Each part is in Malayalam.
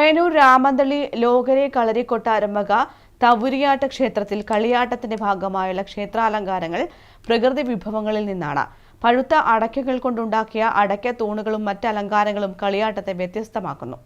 പയ്യന്നൂർ രാമന്തളി ലോകരെ കളരിക്കൊട്ടാരം വക തവുരിയാട്ട ക്ഷേത്രത്തിൽ കളിയാട്ടത്തിന്റെ ഭാഗമായുള്ള ക്ഷേത്രാലങ്കാരങ്ങൾ പ്രകൃതി വിഭവങ്ങളിൽ നിന്നാണ്. പഴുത്ത അടയ്ക്കകൾ കൊണ്ടുണ്ടാക്കിയ അടയ്ക്ക തൂണുകളും മറ്റ് അലങ്കാരങ്ങളും കളിയാട്ടത്തെ വ്യത്യസ്തമാക്കുന്നു.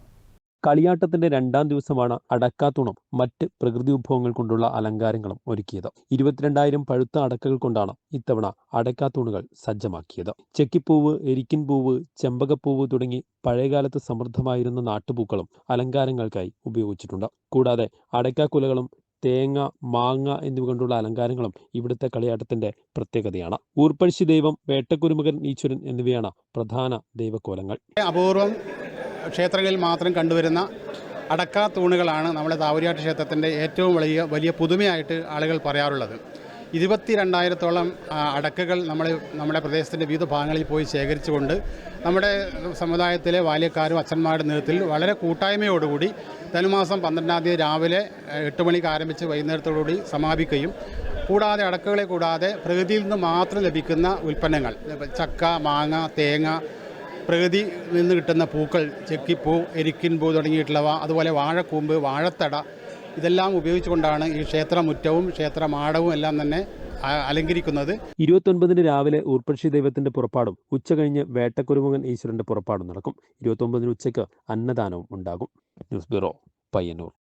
കളിയാട്ടത്തിന്റെ രണ്ടാം ദിവസമാണ് അടക്കാത്തൂണും മറ്റ് പ്രകൃതി വിഭവങ്ങൾ കൊണ്ടുള്ള അലങ്കാരങ്ങളും ഒരുക്കിയത്. 22,000 പഴുത്ത അടക്കകൾ കൊണ്ടാണ് ഇത്തവണ അടക്കാത്തൂണുകൾ സജ്ജമാക്കിയത്. ചെക്കിപ്പൂവ്, എരിക്കിൻ പൂവ്, ചെമ്പകപ്പൂവ് തുടങ്ങി പഴയകാലത്ത് സമൃദ്ധമായിരുന്ന നാട്ടുപൂക്കളും അലങ്കാരങ്ങൾക്കായി ഉപയോഗിച്ചിട്ടുണ്ട്. കൂടാതെ അടയ്ക്കാക്കുലകളും തേങ്ങ, മാങ്ങ എന്നിവ കൊണ്ടുള്ള അലങ്കാരങ്ങളും ഇവിടുത്തെ കളിയാട്ടത്തിന്റെ പ്രത്യേകതയാണ്. ഊർപ്പഴശ്ശി ദൈവം, വേട്ടക്കുരുമകൻ ഈശ്വരൻ എന്നിവയാണ് പ്രധാന ദൈവക്കോലങ്ങൾ. അപൂർവം ക്ഷേത്രങ്ങളിൽ മാത്രം കണ്ടുവരുന്ന അടക്കാ തൂണുകളാണ് നമ്മുടെ താവൂരിയാട്ട് ക്ഷേത്രത്തിൻ്റെ ഏറ്റവും വലിയ പുതുമയായിട്ട് ആളുകൾ പറയാറുള്ളത്. 22,000-ഓളം അടക്കകൾ നമ്മുടെ പ്രദേശത്തിൻ്റെ വിവിധ ഭാഗങ്ങളിൽ പോയി ശേഖരിച്ചുകൊണ്ട് നമ്മുടെ സമുദായത്തിലെ ബാല്യക്കാരും അച്ഛന്മാരുടെ നേതൃത്വത്തിൽ വളരെ കൂട്ടായ്മയോടുകൂടി ധനുമാസം 12-ാം തീയതി രാവിലെ 8 മണിക്ക് ആരംഭിച്ച് വൈകുന്നേരത്തോടുകൂടി സമാപിക്കുകയും കൂടാതെ അടക്കകളെ കൂടാതെ പ്രകൃതിയിൽ നിന്ന് മാത്രം ലഭിക്കുന്ന ഉൽപ്പന്നങ്ങൾ, ചക്ക, മാങ്ങ, തേങ്ങ, പ്രകൃതി നിന്ന് കിട്ടുന്ന പൂക്കൾ, ചെക്കിപ്പൂ, എരിക്കിൻ പൂ തുടങ്ങിയിട്ടുള്ളവ, അതുപോലെ വാഴക്കൂമ്പ്, വാഴത്തട, ഇതെല്ലാം ഉപയോഗിച്ചുകൊണ്ടാണ് ഈ ക്ഷേത്രമുറ്റവും ക്ഷേത്രമാടവും എല്ലാം തന്നെ അലങ്കരിക്കുന്നത്. 29-ന് രാവിലെ ഊർപ്പഴശ്ശി ദൈവത്തിന്റെ പുറപ്പാടും ഉച്ചകഴിഞ്ഞ് വേട്ടക്കുരുമകൻ ഈശ്വരന്റെ പുറപ്പാടും നടക്കും. 29-ന് ഉച്ചയ്ക്ക് അന്നദാനവും ഉണ്ടാകും. News bureau, Payyanur.